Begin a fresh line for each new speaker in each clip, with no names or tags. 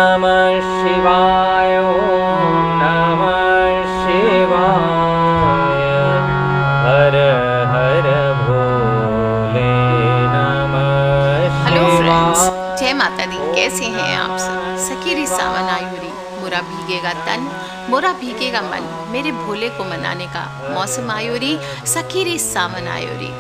नमः शिवाय ॐ नमः शिवाय। हर हर भोले नमः
हेलो फ्रेंड्स,
शिवाय।
जय माता दी। कैसे हैं आप सब? सकीरी सावन आयुरी, मोरा भीगेगा तन, मोरा भीगेगा मन, मेरे भोले को मनाने का मौसम आयुरी, सकीरी सावन आयुरी।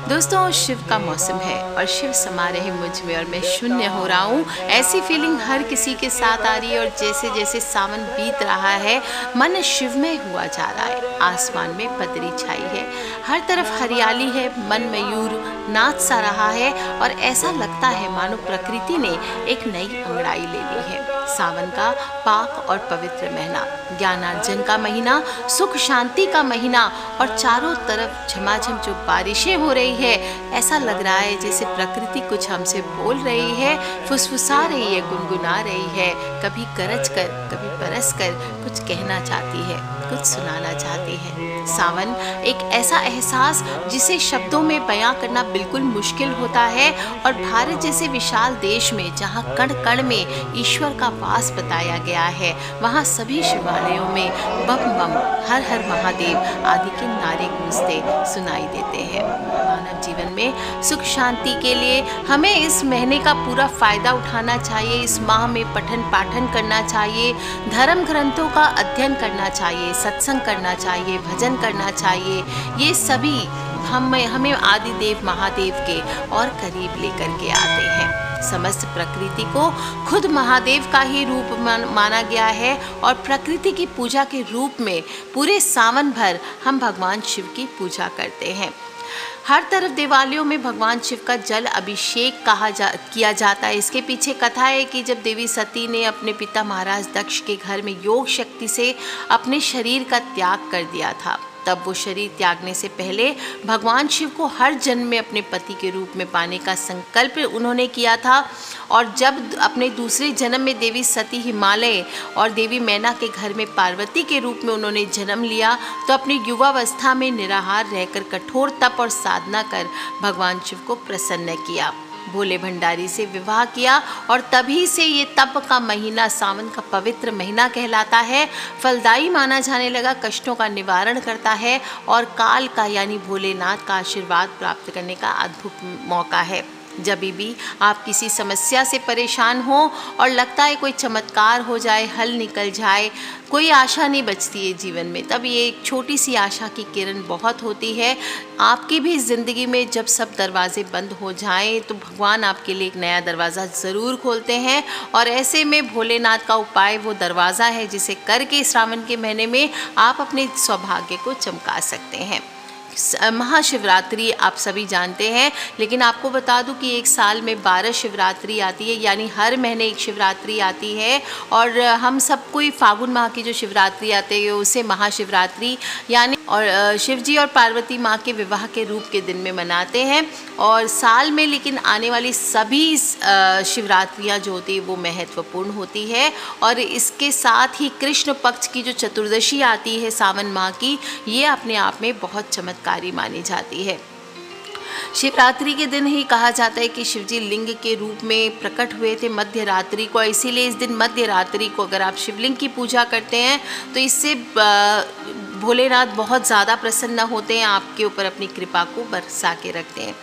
दोस्तों, शिव का मौसम है और शिव समा रहे मुझ में और मैं शून्य हो रहा हूँ। ऐसी फीलिंग हर किसी के साथ आ रही है और जैसे जैसे सावन बीत रहा है मन शिवमय हुआ जा रहा है। आसमान में बदरी छाई है, हर तरफ हरियाली है, मन मयूर नाच सा रहा है और ऐसा लगता है मानो प्रकृति ने एक नई अंगड़ाई ले ली है। सावन का पाक और पवित्र महीना, ज्ञानार्जन का महीना, सुख शांति का महीना और चारों तरफ झमाझम जो बारिशें हो रही है, ऐसा लग रहा है जैसे प्रकृति कुछ हमसे बोल रही है, फुसफुसा रही है, गुनगुना रही है, कभी गरज कर कभी बरस कर कुछ कहना चाहती है, कुछ सुनाना चाहती है। सावन एक ऐसा एहसास जिसे शब्दों में बयां करना बिल्कुल मुश्किल होता है और भारत जैसे विशाल देश में जहां कण कण में ईश्वर का वास बताया गया है, वहां सभी शिवालयों में बम बम हर हर महादेव आदि के नारे गूंजते सुनाई देते हैं। मानव जीवन में सुख शांति के लिए हमें इस महीने का पूरा फायदा उठाना चाहिए। इस माह में पठन पाठन करना चाहिए, धर्म ग्रंथों का अध्ययन करना चाहिए, सत्संग करना चाहिए, भजन करना चाहिए। ये सभी हमें आदि देव महादेव के और करीब लेकर के आते हैं। समस्त प्रकृति को खुद महादेव का ही रूप माना गया है और प्रकृति की पूजा के रूप में पूरे सावन भर हम भगवान शिव की पूजा करते हैं। हर तरफ दिवालियों में भगवान शिव का जल अभिषेक किया जाता है। इसके पीछे कथा है कि जब देवी सती ने अपने पिता महाराज दक्ष के घर में योग शक्ति से अपने शरीर का त्याग कर दिया था, तब वो शरीर त्यागने से पहले भगवान शिव को हर जन्म में अपने पति के रूप में पाने का संकल्प उन्होंने किया था। और जब अपने दूसरे जन्म में देवी सती हिमालय और देवी मैना के घर में पार्वती के रूप में उन्होंने जन्म लिया, तो अपनी युवावस्था में निराहार रहकर कठोर तप और साधना कर भगवान शिव को प्रसन्न किया। भोले भंडारी से विवाह किया और तभी से ये तप का महीना, सावन का पवित्र महीना कहलाता है। फलदायी माना जाने लगा, कष्टों का निवारण करता है और काल का यानी भोलेनाथ का आशीर्वाद प्राप्त करने का अद्भुत मौका है। जब भी आप किसी समस्या से परेशान हो और लगता है कोई चमत्कार हो जाए, हल निकल जाए, कोई आशा नहीं बचती है जीवन में, तब ये एक छोटी सी आशा की किरण बहुत होती है। आपकी भी ज़िंदगी में जब सब दरवाजे बंद हो जाएं तो भगवान आपके लिए एक नया दरवाज़ा ज़रूर खोलते हैं और ऐसे में भोलेनाथ का उपाय वो दरवाज़ा है जिसे करके श्रावण के महीने में आप अपने सौभाग्य को चमका सकते हैं। महाशिवरात्रि आप सभी जानते हैं, लेकिन आपको बता दूं कि एक साल में 12 शिवरात्रि आती है, यानी हर महीने एक शिवरात्रि आती है और हम सब कोई फागुन माह की जो शिवरात्रि आती है उसे महाशिवरात्रि यानी और शिव जी और पार्वती माँ के विवाह के रूप के दिन में मनाते हैं। और साल में लेकिन आने वाली सभी शिवरात्रियाँ जो होती है वो महत्वपूर्ण होती है और इसके साथ ही कृष्ण पक्ष की जो चतुर्दशी आती है सावन माह की, ये अपने आप में बहुत चमत्कारी मानी जाती है। शिवरात्रि के दिन ही कहा जाता है कि शिवजी लिंग के रूप में प्रकट हुए थे मध्य रात्रि को, इसीलिए इस दिन मध्य रात्रि को अगर आप शिवलिंग की पूजा करते हैं तो इससे भोलेनाथ बहुत ज़्यादा प्रसन्न होते हैं, आपके ऊपर अपनी कृपा को बरसा के रखते हैं।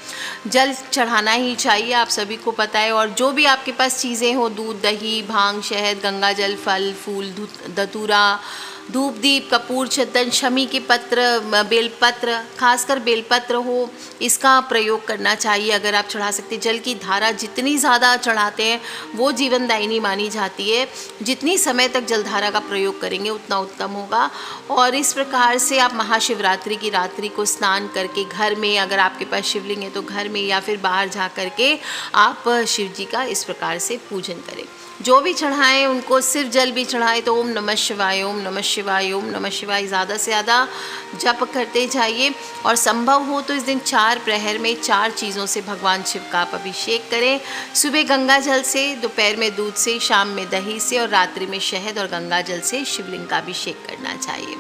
जल चढ़ाना ही चाहिए, आप सभी को पता है, और जो भी आपके पास चीज़ें हो, दूध, दही, भांग, शहद, गंगा जल, फल फूल, धतूरा, धूप दीप, कपूर, चंदन, शमी के पत्र, बेलपत्र, खासकर बेलपत्र हो, इसका प्रयोग करना चाहिए अगर आप चढ़ा सकते। जल की धारा जितनी ज़्यादा चढ़ाते हैं वो जीवनदायिनी मानी जाती है, जितनी समय तक जलधारा का प्रयोग करेंगे उतना उत्तम होगा। और इस प्रकार से आप महाशिवरात्रि की रात्रि को स्नान करके घर में, अगर आपके पास शिवलिंग है तो घर में या फिर बाहर जा करके आप शिव जी का इस प्रकार से पूजन करें। जो भी चढ़ाएं उनको सिर्फ जल भी चढ़ाएं तो ओम नमः शिवाय, ओम नमः शिवाय, ओम नमः शिवाय ज़्यादा से ज़्यादा जप करते जाइए। और संभव हो तो इस दिन 4 प्रहर में 4 चीज़ों से भगवान शिव का आप अभिषेक करें। सुबह गंगा जल से, दोपहर में दूध से, शाम में दही से और रात्रि में शहद और गंगा जल से शिवलिंग का अभिषेक करना चाहिए।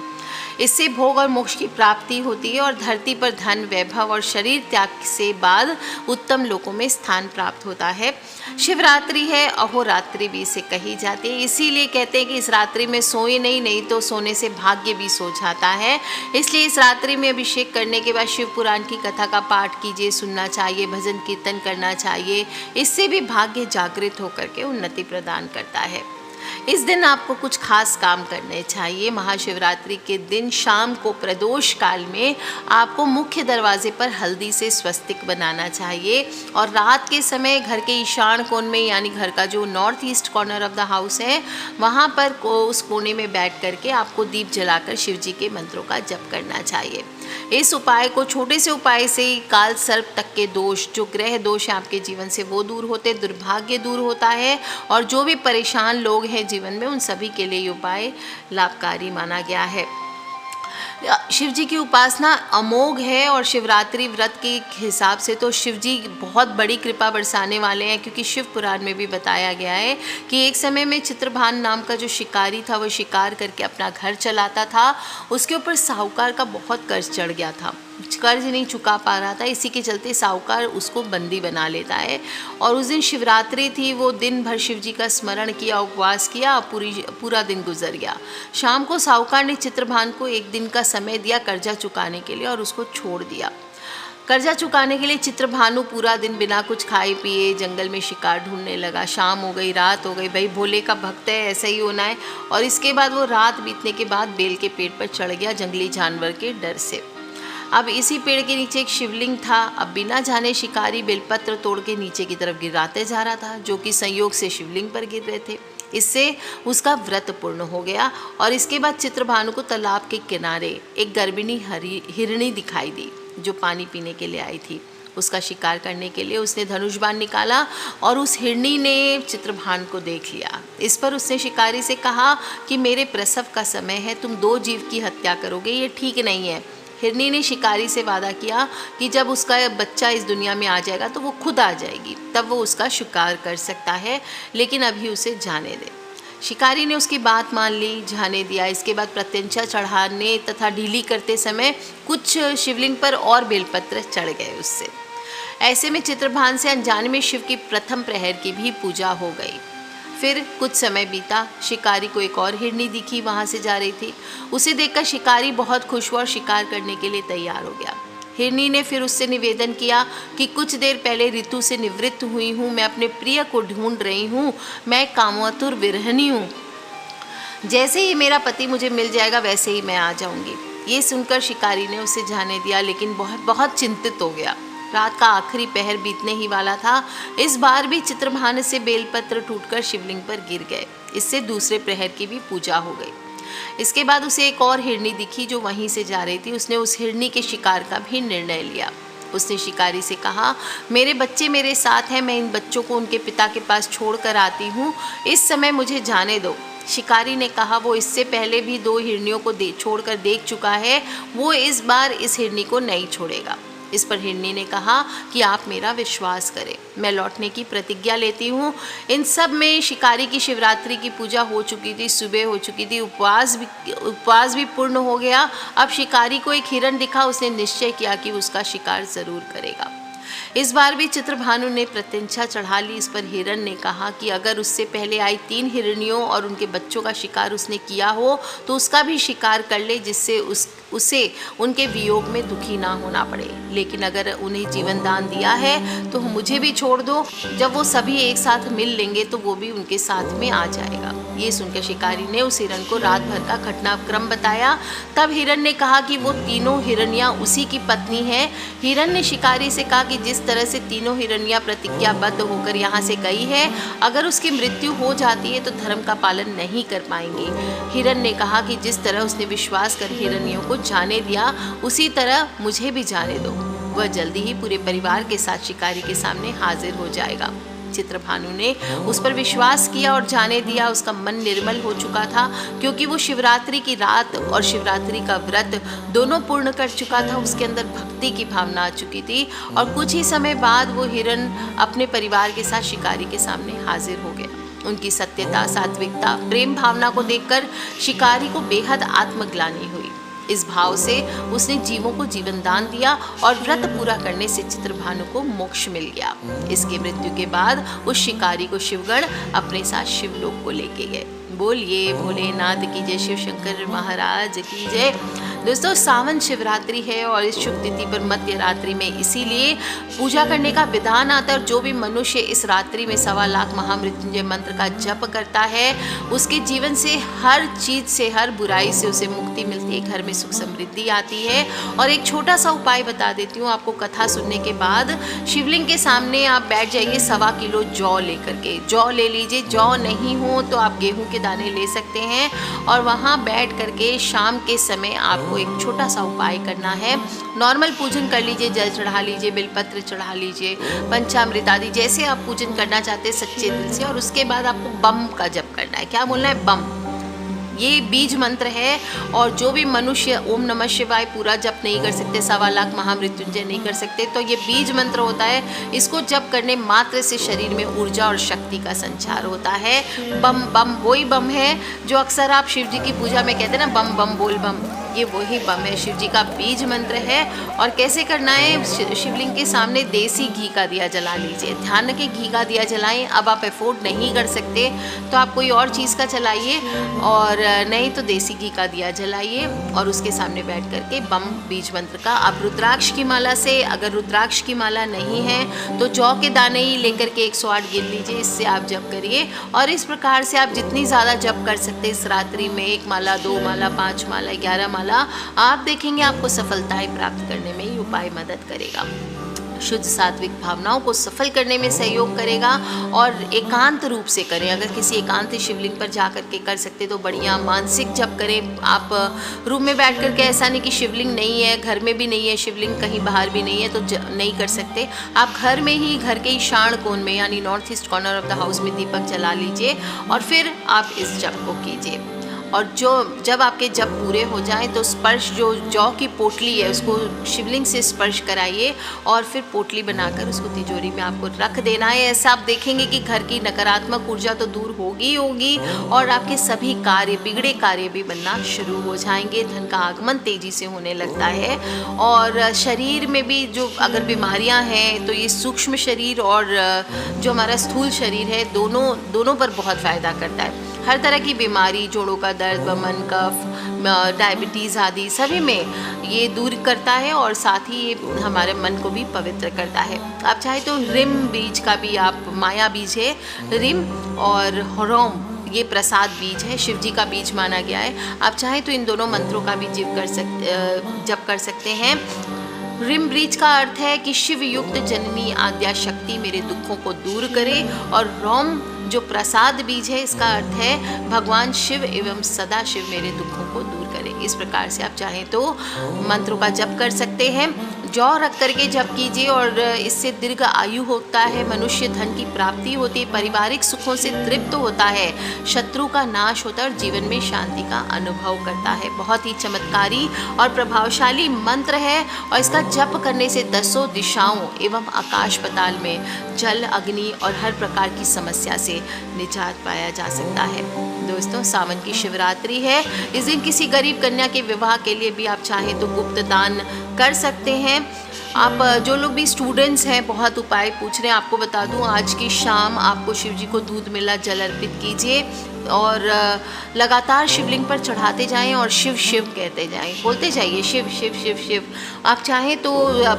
इससे भोग और मोक्ष की प्राप्ति होती है और धरती पर धन, वैभव और शरीर त्याग से बाद उत्तम लोकों में स्थान प्राप्त होता है। शिवरात्रि है, अहोरात्रि भी इसे कही जाती है, इसीलिए कहते हैं कि इस रात्रि में सोए नहीं तो सोने से भाग्य भी सो जाता है। इसलिए इस रात्रि में अभिषेक करने के बाद शिव पुराण की कथा का पाठ कीजिए, सुनना चाहिए, भजन कीर्तन करना चाहिए। इससे भी भाग्य जागृत होकर के उन्नति प्रदान करता है। इस दिन आपको कुछ खास काम करने चाहिए। महाशिवरात्रि के दिन शाम को प्रदोष काल में आपको मुख्य दरवाजे पर हल्दी से स्वस्तिक बनाना चाहिए और रात के समय घर के ईशान कोण में, यानी घर का जो north east corner of the house है, वहाँ पर उस कोने में बैठ करके आपको दीप जलाकर शिव जी के मंत्रों का जप करना चाहिए। इस उपाय को, छोटे से उपाय से ही काल सर्प तक के दोष, जो ग्रह दोष है आपके जीवन से, वो दूर होते, दुर्भाग्य दूर होता है और जो भी परेशान लोग हैं जीवन में, उन सभी के लिए ये उपाय लाभकारी माना गया है। शिव जी की उपासना अमोघ है और शिवरात्रि व्रत के हिसाब से तो शिव जी बहुत बड़ी कृपा बरसाने वाले हैं, क्योंकि शिव पुराण में भी बताया गया है कि एक समय में चित्रभान नाम का जो शिकारी था, वो शिकार करके अपना घर चलाता था। उसके ऊपर साहूकार का बहुत कर्ज चढ़ गया था, कर्ज नहीं चुका पा रहा था। इसी के चलते साहूकार उसको बंदी बना लेता है और उस दिन शिवरात्रि थी। वो दिन भर शिव जी का स्मरण किया, उपवास किया, पूरा दिन गुजर गया। शाम को साहूकार ने चित्रभान को एक दिन का समय दिया कर्जा चुकाने के लिए और उसको छोड़ दिया। कर्जा चुकाने के लिए चित्रभानु पूरा दिन बिना कुछ खाए पिए जंगल में शिकार ढूंढने लगा। शाम हो गई, रात हो गई, भाई भोले का भक्त है, ऐसा ही होना है। और इसके बाद वो रात बीतने के बाद बेल के पेड़ पर चढ़ गया जंगली जानवर के डर से। अब इसी पेड़ के नीचे एक शिवलिंग था। अब बिना जाने शिकारी बेलपत्र तोड़ के नीचे की तरफ गिराते जा रहा था, जो कि संयोग से शिवलिंग पर गिर रहे थे। इससे उसका व्रत पूर्ण हो गया और इसके बाद चित्रभानु को तालाब के किनारे एक गर्भिणी हिरणी दिखाई दी, जो पानी पीने के लिए आई थी। उसका शिकार करने के लिए उसने धनुष बाण निकाला और उस हिरणी ने चित्रभानु को देख लिया। इस पर उसने शिकारी से कहा कि मेरे प्रसव का समय है, तुम 2 जीव की हत्या करोगे, ये ठीक नहीं है। हिरनी ने शिकारी से वादा किया कि जब उसका बच्चा इस दुनिया में आ जाएगा तो वो खुद आ जाएगी, तब वो उसका शिकार कर सकता है, लेकिन अभी उसे जाने दे। शिकारी ने उसकी बात मान ली, जाने दिया। इसके बाद प्रत्यंचा चढ़ाने तथा ढीली करते समय कुछ शिवलिंग पर और बेलपत्र चढ़ गए उससे। ऐसे में चित्रभान से अनजाने में शिव की प्रथम प्रहर की भी पूजा हो गई। फिर कुछ समय बीता, शिकारी को एक और हिरनी दिखी, वहाँ से जा रही थी। उसे देखकर शिकारी बहुत खुश हुआ और शिकार करने के लिए तैयार हो गया। हिरनी ने फिर उससे निवेदन किया कि कुछ देर पहले ऋतु से निवृत्त हुई हूँ, मैं अपने प्रिय को ढूंढ रही हूँ, मैं कामातुर विरहिणी हूँ, जैसे ही मेरा पति मुझे मिल जाएगा वैसे ही मैं आ जाऊँगी। ये सुनकर शिकारी ने उसे जाने दिया, लेकिन बहुत चिंतित हो गया। रात का आखिरी पहर बीतने ही वाला था। इस बार भी चित्रभान से बेलपत्र टूटकर शिवलिंग पर गिर गए। इससे दूसरे प्रहर की भी पूजा हो गई। इसके बाद उसे एक और हिरनी दिखी जो वहीं से जा रही थी। उसने उस हिरनी के शिकार का भी निर्णय लिया। उसने शिकारी से कहा, मेरे बच्चे मेरे साथ हैं, मैं इन बच्चों को उनके पिता के पास छोड़ कर आती हूँ, इस समय मुझे जाने दो। शिकारी ने कहा वो इससे पहले भी 2 हिरनियों को छोड़कर देख चुका है, वो इस बार इस हिरनी को नहीं छोड़ेगा। इस पर हिरनी ने कहा कि आप मेरा विश्वास करें, मैं लौटने की प्रतिज्ञा लेती हूँ। इन सब में शिकारी की शिवरात्रि की पूजा हो चुकी थी, सुबह हो चुकी थी, उपवास भी पूर्ण हो गया। अब शिकारी को एक हिरण दिखा, उसने निश्चय किया कि उसका शिकार ज़रूर करेगा। इस बार भी चित्रभानु ने प्रत्यंचा चढ़ा ली। इस पर हिरण ने कहा कि अगर उससे पहले आई 3 हिरणियों और उनके बच्चों का शिकार उसने किया हो तो उसका भी शिकार कर ले, जिससे उसे उनके वियोग में दुखी ना होना पड़े। लेकिन अगर उन्हें जीवन दान दिया है तो मुझे भी छोड़ दो, जब वो सभी एक साथ मिल लेंगे तो वो भी उनके साथ में आ जाएगा। ये सुनकर शिकारी ने उस हिरण को रात भर का घटनाक्रम बताया। तब हिरण ने कहा कि वो तीनों हिरनियाँ उसी की पत्नी हैं। हिरण ने शिकारी से कहा कि जिस तरह से तीनों हिरनियाँ प्रतिज्ञाबद्ध होकर यहाँ से गई है, अगर उसकी मृत्यु हो जाती है तो धर्म का पालन नहीं कर पाएंगी। हिरण ने कहा कि जिस तरह उसने विश्वास कर हिरनियों को जाने दिया, उसी तरह मुझे भी जाने दो। वह जल्दी ही पूरे परिवार के साथ शिकारी के सामने हाजिर हो जाएगा। चित्रभानु ने उस पर विश्वास किया और जाने दिया। उसका मन निर्मल हो चुका था, क्योंकि वो शिवरात्रि की रात और शिवरात्रि का व्रत दोनों पूर्ण कर चुका था। उसके अंदर भक्ति की भावना आ चुकी थी और कुछ ही समय बाद वो हिरण अपने परिवार के साथ शिकारी के सामने हाजिर हो गया। उनकी सत्यता, सात्विकता, प्रेम भावना को देखकर शिकारी को बेहद आत्मग्लानि हुई। इस भाव से उसने जीवों को जीवन दान दिया और व्रत पूरा करने से चित्रभानु को मोक्ष मिल गया। इसके मृत्यु के बाद उस शिकारी को शिवगण अपने साथ शिवलोक को लेके गए। बोलिए भोलेनाथ की जय, शिव शंकर महाराज की जय। दोस्तों, सावन शिवरात्रि है और इस शुभ तिथि पर मध्य रात्रि में इसीलिए पूजा करने का विधान आता है। और जो भी मनुष्य इस रात्रि में 1.25 लाख महामृत्युंजय मंत्र का जप करता है उसके जीवन से हर चीज से, हर बुराई से उसे मुक्ति मिलती है, घर में सुख समृद्धि आती है। और एक छोटा सा उपाय बता देती हूँ आपको। कथा सुनने के बाद शिवलिंग के सामने आप बैठ जाइए 1.25 किलो जौ लेकर के। जौ ले लीजिए, जौ नहीं हो तो आप गेहूं के दाने ले सकते हैं। और वहाँ बैठ करके शाम के समय आपको एक छोटा सा उपाय करना है। नॉर्मल पूजन कर लीजिए, जल चढ़ा लीजिए, बेलपत्र चढ़ा लीजिए, पंचामृत आदि जैसे आप पूजन करना चाहते हैं सच्चे दिल से। और उसके बाद आपको बम का जप करना है। क्या बोलना है? बम। ये बीज मंत्र है। और जो भी मनुष्य ओम नमः शिवाय पूरा जप नहीं कर सकते, 1.25 लाख महामृत्युंजय नहीं कर सकते, तो ये बीज मंत्र होता है। इसको जप करने मात्र से शरीर में ऊर्जा और शक्ति का संचार होता है। बम बम वही बम है जो अक्सर आप शिव जी की पूजा में कहते हैं ना, बम बम बोल बम। ये वही बम है, शिव जी का बीज मंत्र है। और कैसे करना है? शिवलिंग के सामने देसी घी का दिया जला लीजिए। ध्यान रखें, घी का दिया जलाएं। अब आप अफोर्ड नहीं कर सकते तो आप कोई और चीज़ का जलाइए, और नहीं तो देसी घी का दिया जलाइए। और उसके सामने बैठ करके बम बीज मंत्र का आप रुद्राक्ष की माला से, अगर रुद्राक्ष की माला नहीं है तो जौ के दाने ही लेकर के 108 गिन लीजिए, इससे आप जप करिए। और इस प्रकार से आप जितनी ज़्यादा जप कर सकते इस रात्रि में, 1 माला, 2 माला, 5 माला, 11 माला, आप देखेंगे आपको सफलताएं प्राप्त करने में ये उपाय मदद करेगा। शुद्ध सात्विक भावनाओं को सफल करने में सहयोग करेगा। और एकांत रूप से करें। अगर किसी एकांत शिवलिंग पर जा करके कर सकते तो बढ़िया। मानसिक जप करें। आप रूम में बैठ करके, ऐसा नहीं कि शिवलिंग नहीं है, घर में भी नहीं है शिवलिंग, कहीं बाहर भी नहीं है तो नहीं कर सकते। आप घर में ही, घर के ईशान कोण में यानी north east corner of the house में दीपक जला लीजिए और फिर आप इस जप को कीजिए। और जब आपके जप पूरे हो जाएं तो स्पर्श, जो जौ की पोटली है उसको शिवलिंग से स्पर्श कराइए और फिर पोटली बनाकर उसको तिजोरी में आपको रख देना है। ऐसा आप देखेंगे कि घर की नकारात्मक ऊर्जा तो दूर होगी ही होगी और आपके सभी कार्य, बिगड़े कार्य भी बनना शुरू हो जाएंगे। धन का आगमन तेजी से होने लगता है। और शरीर में भी जो अगर बीमारियां हैं तो ये सूक्ष्म शरीर और जो हमारा स्थूल शरीर है, दोनों पर बहुत फ़ायदा करता है। हर तरह की बीमारी, जोड़ों का दर्द, वमन, कफ, डायबिटीज़ आदि सभी में ये दूर करता है। और साथ ही ये हमारे मन को भी पवित्र करता है। आप चाहे तो रिम बीज का भी, आप माया बीज है रिम, और हरोम ये प्रसाद बीज है, शिव जी का बीज माना गया है। आप चाहे तो इन दोनों मंत्रों का भी जप कर सकते हैं। रिम बीज का अर्थ है कि शिव युक्त जननी आद्या शक्ति मेरे दुखों को दूर करे। और रोम जो प्रसाद बीज है, इसका अर्थ है भगवान शिव एवं सदा शिव मेरे दुखों को दूर करे। इस प्रकार से आप चाहें तो मंत्रों का जप कर सकते हैं। जौ रख करके जप कीजिए और इससे दीर्घ आयु होता है, मनुष्य धन की प्राप्ति होती है, पारिवारिक सुखों से तृप्त होता है, शत्रु का नाश होता है और जीवन में शांति का अनुभव करता है। बहुत ही चमत्कारी और प्रभावशाली मंत्र है और इसका जप करने से 10 दिशाओं एवं आकाश पाताल में जल, अग्नि और हर प्रकार की समस्या से निजात पाया जा सकता है। दोस्तों, सावन की शिवरात्रि है। इस दिन किसी गरीब कन्या के विवाह के लिए भी आप चाहें तो गुप्त दान कर सकते हैं। आप जो लोग भी स्टूडेंट्स हैं, बहुत उपाय पूछ रहे हैं, आपको बता दूं, आज की शाम आपको शिव जी को दूध मिला जल अर्पित कीजिए और लगातार शिवलिंग पर चढ़ाते जाएं और शिव शिव कहते जाएं, बोलते जाइए शिव शिव शिव शिव। आप चाहें तो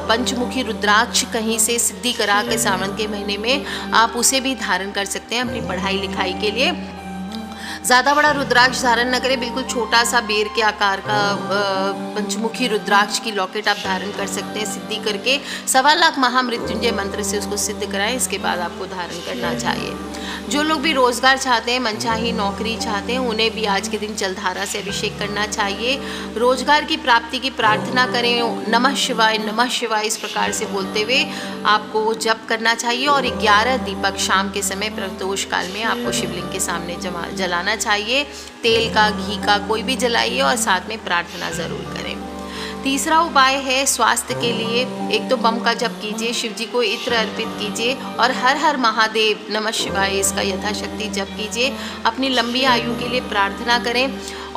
पंचमुखी रुद्राक्ष कहीं से सिद्धि करा के सावन के महीने में आप उसे भी धारण कर सकते हैं अपनी पढ़ाई लिखाई के लिए। ज़्यादा बड़ा रुद्राक्ष धारण न करें, बिल्कुल छोटा सा बेर के आकार का पंचमुखी रुद्राक्ष की लॉकेट आप धारण कर सकते हैं सिद्धि करके। 1.25 लाख महामृत्युंजय मंत्र से उसको सिद्ध कराएं, इसके बाद आपको धारण करना चाहिए। जो लोग भी रोज़गार चाहते हैं, मनचाही नौकरी चाहते हैं, उन्हें भी आज के दिन जलधारा से अभिषेक करना चाहिए। रोजगार की प्राप्ति की प्रार्थना करें, नमः शिवाय इस प्रकार से बोलते हुए आपको जप करना चाहिए। और 11 दीपक शाम के समय प्रदोष काल में आपको शिवलिंग के सामने जलाना चाहिए। तेल का, घी का कोई भी जलाइए और साथ में प्रार्थना ज़रूर करें। तीसरा उपाय है स्वास्थ्य के लिए। एक तो बम का जप कीजिए, शिव जी को इत्र अर्पित कीजिए और हर हर महादेव नमः शिवाय इसका यथाशक्ति जप कीजिए। अपनी लंबी आयु के लिए प्रार्थना करें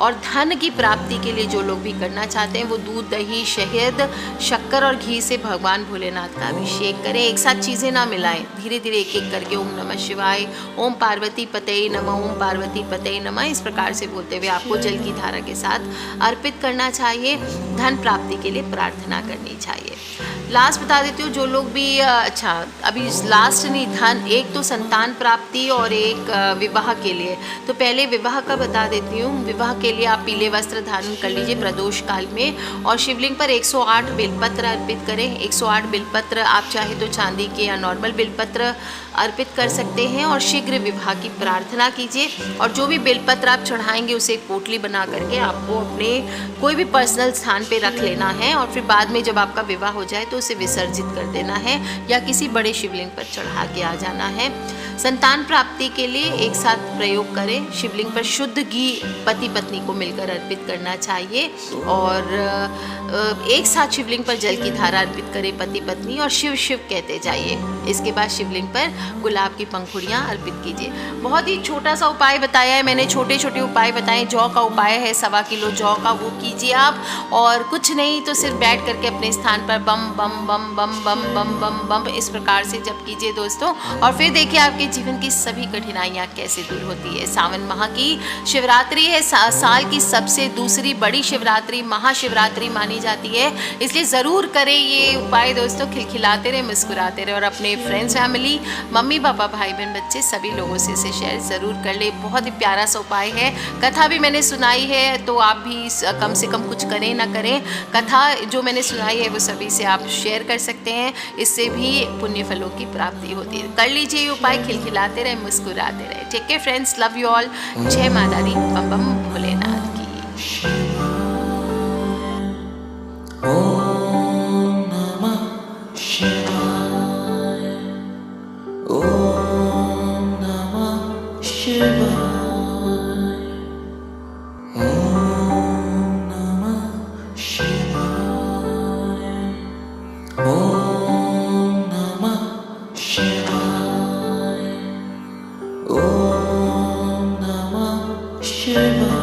और धन की प्राप्ति के लिए जो लोग भी करना चाहते हैं वो दूध, दही, शहद, शक्कर और घी से भगवान भोलेनाथ का अभिषेक करें। एक साथ चीज़ें ना मिलाएं, धीरे धीरे एक एक करके ओम नमः शिवाय, ओम पार्वती पतये नमः, ओम पार्वती पतये नमः इस प्रकार से बोलते हुए आपको जल की धारा के साथ अर्पित करना चाहिए। धन प्राप्ति के लिए प्रार्थना करनी चाहिए। लास्ट बता देती हूँ, जो लोग भी अच्छा अभी लास्ट नहीं, धन एक तो संतान प्राप्ति और एक विवाह के लिए। तो पहले विवाह का बता देती हूँ। विवाह के लिए आप पीले वस्त्र धारण कर लीजिए प्रदोष काल में और शिवलिंग पर 108 बेलपत्र अर्पित करें। 108 बेलपत्र आप चाहे तो चांदी के या नॉर्मल बेलपत्र अर्पित कर सकते हैं और शीघ्र विवाह की प्रार्थना कीजिए। और जो भी बेलपत्र आप चढ़ाएंगे उसे एक पोटली बना करके आपको अपने कोई भी पर्सनल स्थान पे रख लेना है और फिर बाद में जब आपका विवाह हो जाए तो उसे विसर्जित कर देना है या किसी बड़े शिवलिंग पर चढ़ा के आ जाना है। संतान प्राप्ति के लिए एक साथ प्रयोग करें। शिवलिंग पर शुद्ध घी पति पत्नी को मिलकर अर्पित करना चाहिए और एक साथ शिवलिंग पर जल की धारा अर्पित करें पति पत्नी और शिव शिव कहते जाइए। इसके बाद शिवलिंग पर गुलाब की पंखुड़ियाँ अर्पित कीजिए। बहुत ही छोटा सा उपाय बताया है मैंने, छोटे छोटे उपाय बताए। जौ का उपाय है 1.25 किलो जौ का, वो कीजिए आप। और कुछ नहीं तो सिर्फ बैठ करके अपने स्थान पर बम बम बम बम बम बम बम बम इस प्रकार से जप कीजिए दोस्तों। और फिर देखिए आपके जीवन की सभी कठिनाइयाँ कैसे दूर होती है। सावन माह की शिवरात्रि है, साल की सबसे दूसरी बड़ी शिवरात्रि, महाशिवरात्रि मानी जाती है, इसलिए ज़रूर करें ये उपाय दोस्तों। खिलखिलाते रहे, मुस्कुराते रहे और अपने फ्रेंड्स, फैमिली, मम्मी पापा, भाई बहन, बच्चे सभी लोगों से इसे शेयर ज़रूर कर ले। बहुत ही प्यारा सा उपाय है। कथा भी मैंने सुनाई है तो आप भी कम से कम कुछ करें ना करें, कथा जो मैंने सुनाई है वो सभी से आप शेयर कर सकते हैं, इससे भी पुण्य फलों की प्राप्ति होती है। कर लीजिए ये उपाय, खिलखिलाते रहे, मुस्कुराते रहे। ठीक है फ्रेंड्स, लव यू ऑल। जय माता दी, बम बम भोलेनाथ की।
ओम नमः शिवाय, ओम नमः शिवाय, ओम नमः शिवाय, ओम नमः शिवाय, ओम नमः शिवाय।